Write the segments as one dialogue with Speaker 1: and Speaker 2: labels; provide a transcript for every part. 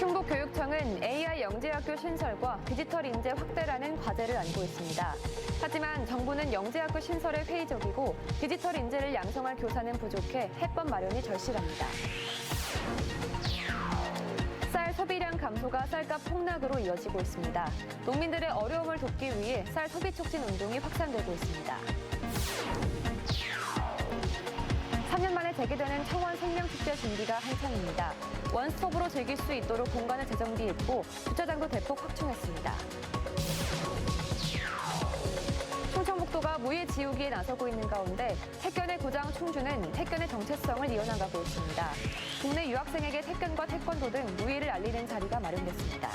Speaker 1: 충북교육청은 AI 영재학교 신설과 디지털 인재 확대라는 과제를 안고 있습니다. 하지만 정부는 영재학교 신설에 회의적이고 디지털 인재를 양성할 교사는 부족해 해법 마련이 절실합니다. 쌀 소비량 감소가 쌀값 폭락으로 이어지고 있습니다. 농민들의 어려움을 돕기 위해 쌀 소비 촉진 운동이 확산되고 있습니다. 3년 만에 재개되는 청원 생명축제 준비가 한창입니다. 원스톱으로 즐길 수 있도록 공간을 재정비했고 주차장도 대폭 확충했습니다. 충청북도가 무예 지우기에 나서고 있는 가운데 태권의 고장 충주는 태권의 정체성을 이어나가고 있습니다. 국내 유학생에게 태권과 태권도 등 무예를 알리는 자리가 마련됐습니다.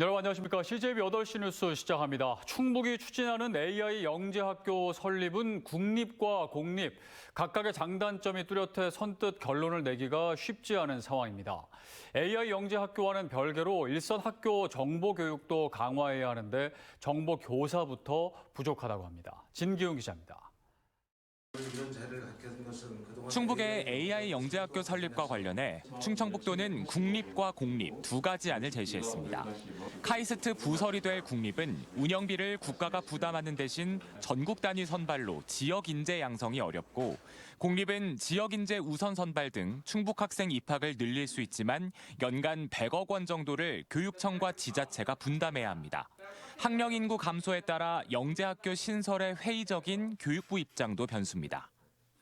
Speaker 2: 여러분 안녕하십니까. CJB 8시 뉴스 시작합니다. 충북이 추진하는 AI 영재학교 설립은 국립과 공립, 각각의 장단점이 뚜렷해 선뜻 결론을 내기가 쉽지 않은 상황입니다. AI 영재학교와는 별개로 일선 학교 정보교육도 강화해야 하는데 정보교사부터 부족하다고 합니다. 진기훈 기자입니다.
Speaker 3: 충북의 AI 영재학교 설립과 관련해 충청북도는 국립과 공립 두 가지 안을 제시했습니다. 카이스트 부설이 될 국립은 운영비를 국가가 부담하는 대신 전국 단위 선발로 지역 인재 양성이 어렵고, 공립은 지역 인재 우선 선발 등 충북 학생 입학을 늘릴 수 있지만 연간 100억 원 정도를 교육청과 지자체가 분담해야 합니다. 학령 인구 감소에 따라 영재학교 신설에 회의적인 교육부 입장도 변수입니다.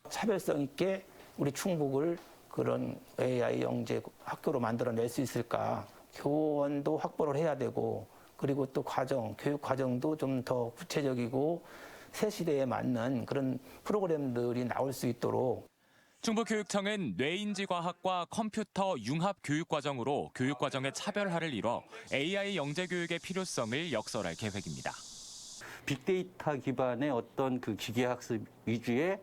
Speaker 4: 차별성 있게 우리 충북을 그런 AI 영재 학교로 만들어낼 수 있을까? 교원도 확보를 해야 되고, 그리고 또 교육 과정도 좀 더 구체적이고 새 시대에 맞는 그런 프로그램들이 나올 수 있도록.
Speaker 3: 충북교육청은 뇌인지과학과 컴퓨터 융합 교육과정으로 교육과정의 차별화를 이뤄 AI 영재교육의 필요성을 역설할 계획입니다.
Speaker 5: 빅데이터 기반의 어떤 그 기계학습 위주의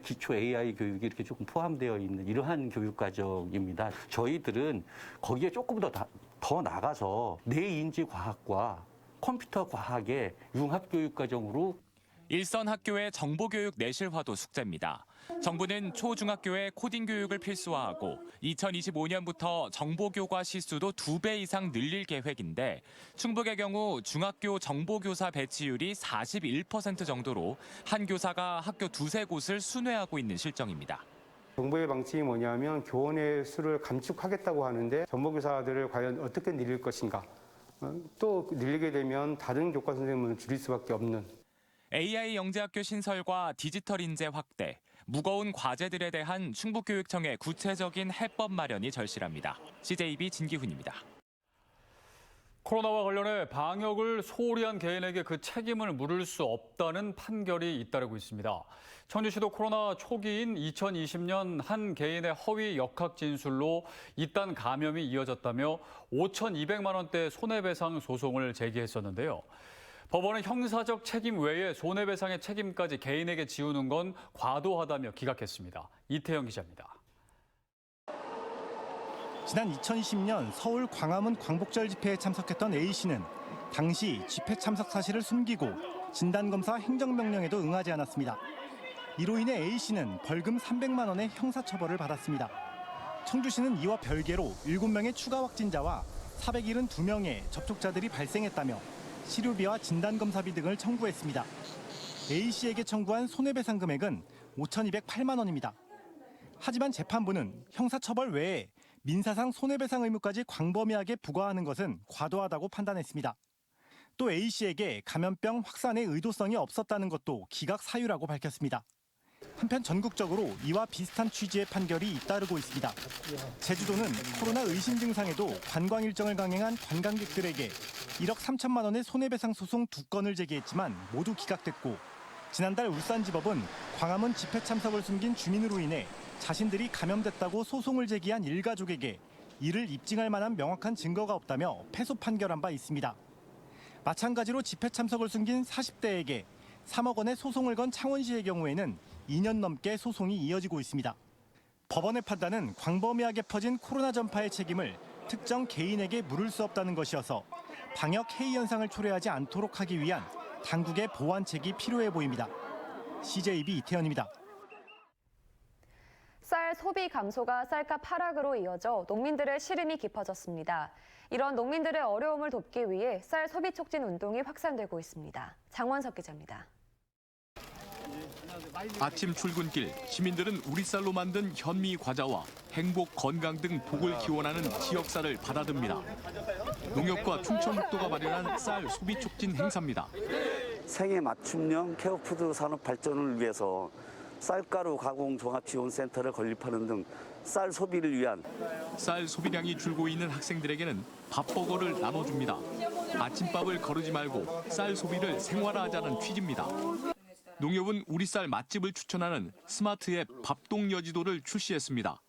Speaker 5: 기초 AI 교육이 이렇게 조금 포함되어 있는 이러한 교육과정입니다. 저희들은 거기에 조금 더 나가서 뇌인지과학과 컴퓨터 과학의 융합 교육과정으로
Speaker 3: 일선 학교의 정보교육 내실화도 숙제입니다. 정부는 초중학교에 코딩 교육을 필수화하고 2025년부터 정보교과 시수도 2배 이상 늘릴 계획인데, 충북의 경우 중학교 정보교사 배치율이 41% 정도로 한 교사가 학교 2-3곳을 순회하고 있는 실정입니다.
Speaker 6: 정부의 방침이 뭐냐면 교원의 수를 감축하겠다고 하는데 정보교사들을 과연 어떻게 늘릴 것인가. 또 늘리게 되면 다른 교과 선생님을 줄일 수밖에 없는.
Speaker 3: AI 영재학교 신설과 디지털 인재 확대, 무거운 과제들에 대한 충북교육청의 구체적인 해법 마련이 절실합니다. CJB 진기훈입니다.
Speaker 2: 코로나와 관련해 방역을 소홀히 한 개인에게 그 책임을 물을 수 없다는 판결이 잇따르고 있습니다. 청주시도 코로나 초기인 2020년 한 개인의 허위 역학 진술로 잇단 감염이 이어졌다며 5,200만 원대 손해배상 소송을 제기했었는데요. 법원은 형사적 책임 외에 손해배상의 책임까지 개인에게 지우는 건 과도하다며 기각했습니다. 이태영 기자입니다.
Speaker 7: 지난 2020년 서울 광화문 광복절 집회에 참석했던 A씨는 당시 집회 참석 사실을 숨기고 진단검사 행정명령에도 응하지 않았습니다. 이로 인해 A씨는 벌금 300만 원의 형사처벌을 받았습니다. 청주시는 이와 별개로 7명의 추가 확진자와 472명의 접촉자들이 발생했다며 치료비와 진단검사비 등을 청구했습니다. A씨에게 청구한 손해배상 금액은 5,208만 원입니다. 하지만 재판부는 형사처벌 외에 민사상 손해배상 의무까지 광범위하게 부과하는 것은 과도하다고 판단했습니다. 또 A씨에게 감염병 확산의 의도성이 없었다는 것도 기각 사유라고 밝혔습니다. 한편 전국적으로 이와 비슷한 취지의 판결이 잇따르고 있습니다. 제주도는 코로나 의심 증상에도 관광 일정을 강행한 관광객들에게 1억 3천만 원의 손해배상 소송 2건을 제기했지만 모두 기각됐고, 지난달 울산지법은 광화문 집회 참석을 숨긴 주민으로 인해 자신들이 감염됐다고 소송을 제기한 일가족에게 이를 입증할 만한 명확한 증거가 없다며 패소 판결한 바 있습니다. 마찬가지로 집회 참석을 숨긴 40대에게 3억 원의 소송을 건 창원시의 경우에는 2년 넘게 소송이 이어지고 있습니다. 법원의 판단은 광범위하게 퍼진 코로나 전파의 책임을 특정 개인에게 물을 수 없다는 것이어서 방역 해이 현상을 초래하지 않도록 하기 위한 당국의 보완책이 필요해 보입니다. CJB 이태현입니다.
Speaker 1: 쌀 소비 감소가 쌀값 하락으로 이어져 농민들의 시름이 깊어졌습니다. 이런 농민들의 어려움을 돕기 위해 쌀 소비 촉진 운동이 확산되고 있습니다. 장원석 기자입니다.
Speaker 8: 아침 출근길 시민들은 우리 쌀로 만든 현미 과자와 행복, 건강 등 복을 기원하는 지역쌀을 받아듭니다. 농협과 충청북도가 마련한 쌀 소비 촉진 행사입니다.
Speaker 9: 생애 맞춤형 케어푸드 산업 발전을 위해서 쌀가루 가공 종합지원센터를 건립하는 등 쌀 소비를 위한
Speaker 8: 쌀 소비량이 줄고 있는 학생들에게는 밥버거를 나눠줍니다. 아침밥을 거르지 말고 쌀 소비를 생활화하자는 취지입니다. 농협은 우리 쌀 맛집을 추천하는 스마트 앱 밥동여지도를 출시했습니다.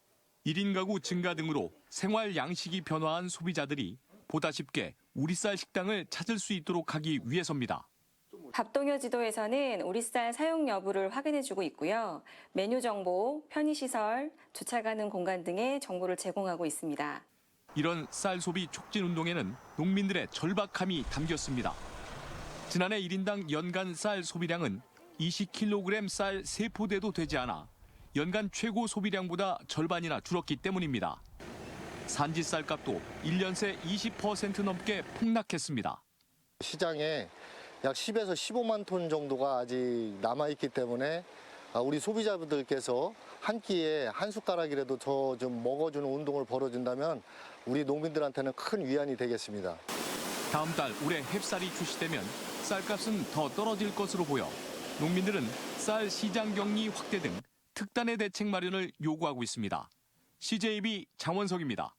Speaker 8: 1인 가구 증가 등으로 생활 양식이 변화한 소비자들이 보다 쉽게 우리 쌀 식당을 찾을 수 있도록 하기 위해서입니다.
Speaker 10: 밥동여 지도에서는 우리쌀 사용 여부를 확인해주고 있고요. 메뉴 정보, 편의시설, 주차 가능 공간 등의 정보를 제공하고 있습니다.
Speaker 8: 이런 쌀 소비 촉진 운동에는 농민들의 절박함이 담겼습니다. 지난해 1인당 연간 쌀 소비량은 20kg 쌀 3포대도 되지 않아 연간 최고 소비량보다 절반이나 줄었기 때문입니다. 산지 쌀값도 1년 새 20% 넘게 폭락했습니다.
Speaker 11: 시장에 약 10에서 15만 톤 정도가 아직 남아있기 때문에 우리 소비자분들께서 한 끼에 한 숟가락이라도 더 좀 먹어주는 운동을 벌어준다면 우리 농민들한테는 큰 위안이 되겠습니다.
Speaker 8: 다음 달 올해 햅쌀이 출시되면 쌀값은 더 떨어질 것으로 보여 농민들은 쌀 시장 격리 확대 등 특단의 대책 마련을 요구하고 있습니다. CJB 장원석입니다.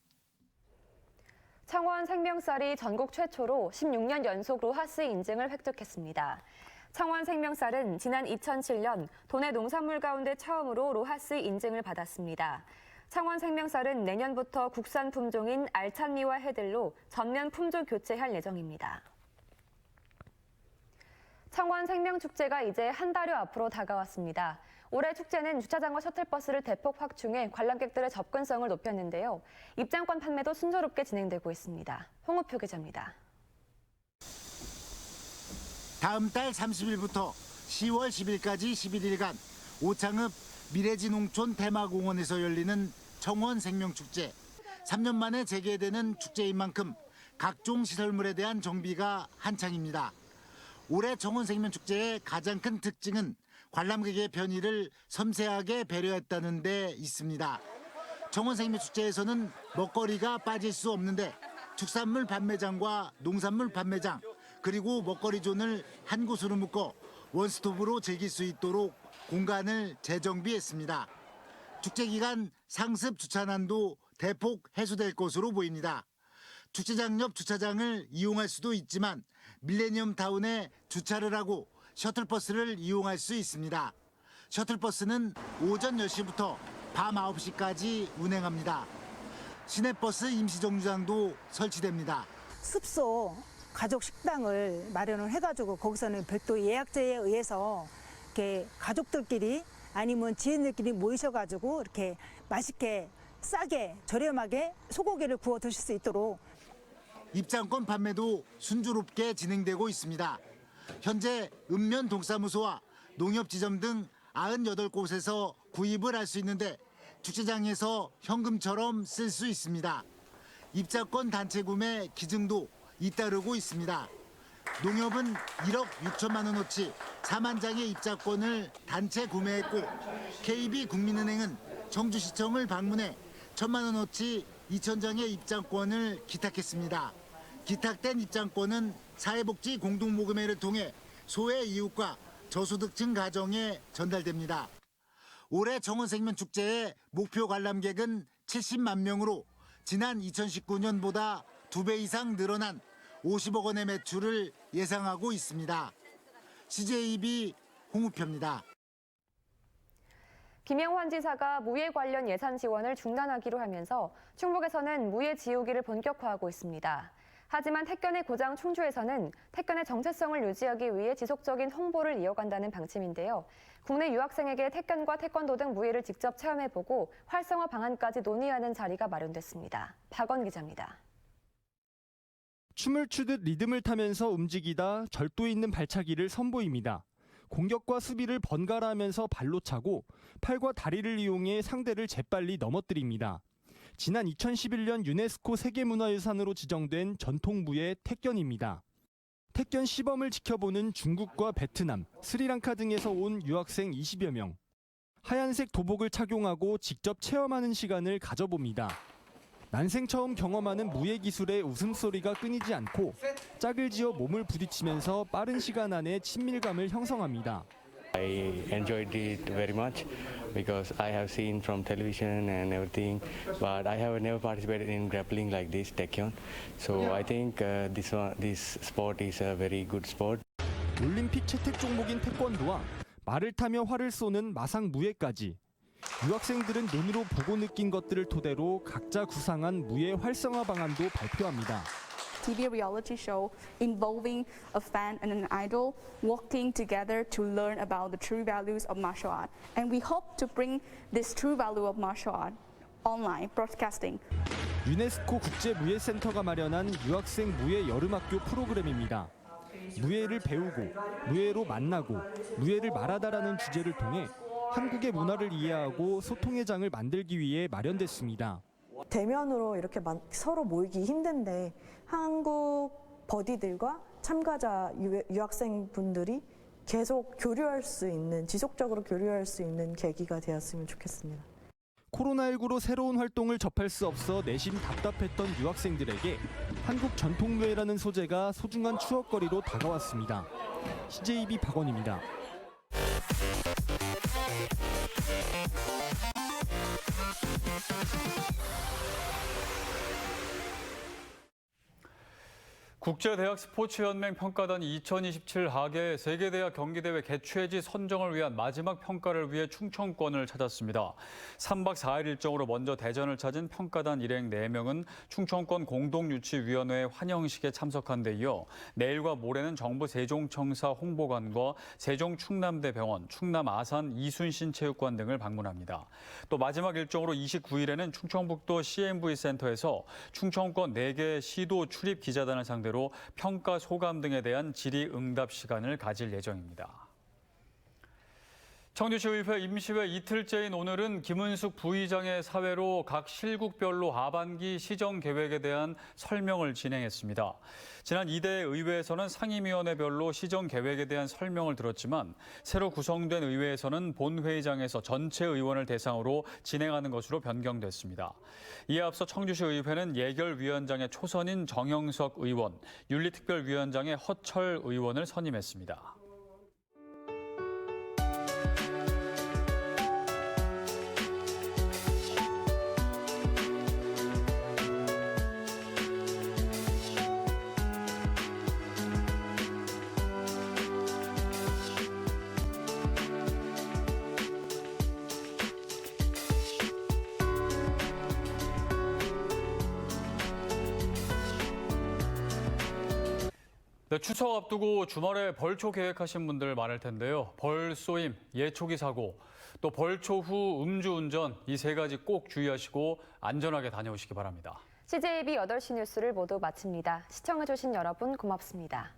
Speaker 1: 청원 생명쌀이 전국 최초로 16년 연속 로하스 인증을 획득했습니다. 청원 생명쌀은 지난 2007년 도내 농산물 가운데 처음으로 로하스 인증을 받았습니다. 청원 생명쌀은 내년부터 국산 품종인 알찬미와 해들로 전면 품종 교체할 예정입니다. 청원 생명축제가 이제 한 달여 앞으로 다가왔습니다. 올해 축제는 주차장과 셔틀버스를 대폭 확충해 관람객들의 접근성을 높였는데요. 입장권 판매도 순조롭게 진행되고 있습니다. 홍우표 기자입니다.
Speaker 12: 다음 달 30일부터 10월 10일까지 11일간 오창읍 미래지농촌 테마공원에서 열리는 청원 생명축제. 3년 만에 재개되는 축제인 만큼 각종 시설물에 대한 정비가 한창입니다. 올해 청원 생명축제의 가장 큰 특징은 관람객의 편의를 섬세하게 배려했다는 데 있습니다. 청원 생명축제에서는 먹거리가 빠질 수 없는데 축산물 판매장과 농산물 판매장 그리고 먹거리존을 한 곳으로 묶어 원스톱으로 즐길 수 있도록 공간을 재정비했습니다. 축제 기간 상습 주차난도 대폭 해소될 것으로 보입니다. 축제장 옆 주차장을 이용할 수도 있지만 밀레니엄 타운에 주차를 하고 셔틀버스를 이용할 수 있습니다. 셔틀버스는 오전 10시부터 밤 9시까지 운행합니다. 시내버스 임시정류장도 설치됩니다.
Speaker 13: 숲속 가족 식당을 마련을 해가지고 거기서는 별도 예약제에 의해서 이렇게 가족들끼리 아니면 지인들끼리 모이셔가지고 이렇게 맛있게 싸게 저렴하게 소고기를 구워 드실 수 있도록
Speaker 12: 입장권 판매도 순조롭게 진행되고 있습니다. 현재 읍면 동사무소와 농협지점 등 98곳에서 구입을 할 수 있는데 축제장에서 현금처럼 쓸 수 있습니다. 입장권 단체 구매 기증도 잇따르고 있습니다. 농협은 1억 6천만 원어치 4만 장의 입장권을 단체 구매했고 KB국민은행은 청주시청을 방문해 1천만 원어치 2,000장의 입장권을 기탁했습니다. 기탁된 입장권은 사회복지 공동모금회를 통해 소외 이웃과 저소득층 가정에 전달됩니다. 올해 청원생명축제의 목표 관람객은 70만 명으로 지난 2019년보다 2배 이상 늘어난 50억 원의 매출을 예상하고 있습니다. CJB 홍우표입니다.
Speaker 1: 김영환 지사가 무예 관련 예산 지원을 중단하기로 하면서 충북에서는 무예 지우기를 본격화하고 있습니다. 하지만 택견의 고장 충주에서는 택견의 정체성을 유지하기 위해 지속적인 홍보를 이어간다는 방침인데요. 국내 유학생에게 택견과 태권도 등 무예를 직접 체험해보고 활성화 방안까지 논의하는 자리가 마련됐습니다. 박원 기자입니다.
Speaker 14: 춤을 추듯 리듬을 타면서 움직이다 절도 있는 발차기를 선보입니다. 공격과 수비를 번갈아 하면서 발로 차고 팔과 다리를 이용해 상대를 재빨리 넘어뜨립니다. 지난 2011년 유네스코 세계문화유산으로 지정된 전통무예 태견입니다. 태견 시범을 지켜보는 중국과 베트남, 스리랑카 등에서 온 유학생 20여 명. 하얀색 도복을 착용하고 직접 체험하는 시간을 가져봅니다. 난생 처음 경험하는 무예 기술의 웃음소리가 끊이지 않고 짝을 지어 몸을 부딪히면서 빠른 시간 안에 친밀감을 형성합니다.
Speaker 15: I enjoyed it very much because I have seen from television and everything, but I have never participated in grappling like this, Taekyon. So I think this sport is a very good sport.
Speaker 14: 올림픽 채택 종목인 태권도와 말을 타며 활을 쏘는 마상 무예까지 유학생들은 눈으로 보고 느낀 것들을 토대로 각자 구상한 무예 활성화 방안도 발표합니다.
Speaker 16: TV reality show involving a fan and an idol working together to learn about the true values of martial art. And we hope to bring this true value of martial art online broadcasting.
Speaker 14: 유네스코 국제무예센터가 마련한 유학생 무예 여름학교 프로그램입니다. 무예를 배우고 무예로 만나고 무예를 말하다라는 주제를 통해 한국의 문화를 이해하고 소통의 장을 만들기 위해 마련됐습니다.
Speaker 17: 대면으로 이렇게 서로 모이기 힘든데 한국 버디들과 참가자 유학생분들이 계속 교류할 수 있는, 지속적으로 교류할 수 있는 계기가 되었으면 좋겠습니다.
Speaker 14: 코로나19로 새로운 활동을 접할 수 없어 내심 답답했던 유학생들에게 한국 전통무예라는 소재가 소중한 추억거리로 다가왔습니다. CJB 박원입니다.
Speaker 2: 국제대학 스포츠연맹 평가단 2027 하계 세계대학 경기대회 개최지 선정을 위한 마지막 평가를 위해 충청권을 찾았습니다. 3박 4일 일정으로 먼저 대전을 찾은 평가단 일행 4명은 충청권 공동유치위원회 환영식에 참석한 데 이어 내일과 모레는 정부 세종청사 홍보관과 세종충남대병원, 충남 아산 이순신체육관 등을 방문합니다. 또 마지막 일정으로 29일에는 충청북도 CMV센터에서 충청권 4개 시도 출입 기자단을 상대로 평가 소감 등에 대한 질의응답 시간을 가질 예정입니다. 청주시의회 임시회 이틀째인 오늘은 김은숙 부의장의 사회로 각 실국별로 하반기 시정 계획에 대한 설명을 진행했습니다. 지난 2대 의회에서는 상임위원회별로 시정 계획에 대한 설명을 들었지만 새로 구성된 의회에서는 본회의장에서 전체 의원을 대상으로 진행하는 것으로 변경됐습니다. 이에 앞서 청주시의회는 예결위원장의 초선인 정영석 의원, 윤리특별위원장의 허철 의원을 선임했습니다. 네, 추석 앞두고 주말에 벌초 계획하신 분들 많을 텐데요. 벌 쏘임, 예초기 사고, 또 벌초 후 음주운전 이 3가지 꼭 주의하시고 안전하게 다녀오시기 바랍니다.
Speaker 1: CJB 8시 뉴스를 모두 마칩니다. 시청해주신 여러분 고맙습니다.